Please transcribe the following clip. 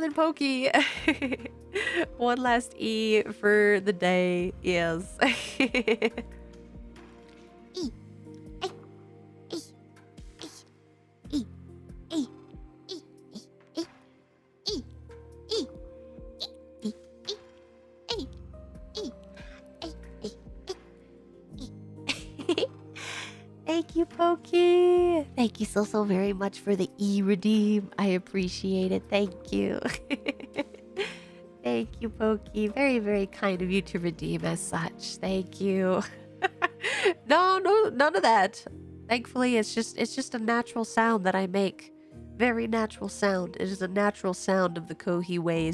than Pokey. One last E for the day is. E, A, E, E, E, E, E, E, E, E, E, E, E. Thank you, Pokey. Thank you so very much for the E redeem. I appreciate it. Thank you. Thank you, Pokey. Very kind of you to redeem as such. Thank you. No, none of that. Thankfully, it's just a natural sound that I make. Very natural sound. It is a natural sound of the Kohi ways.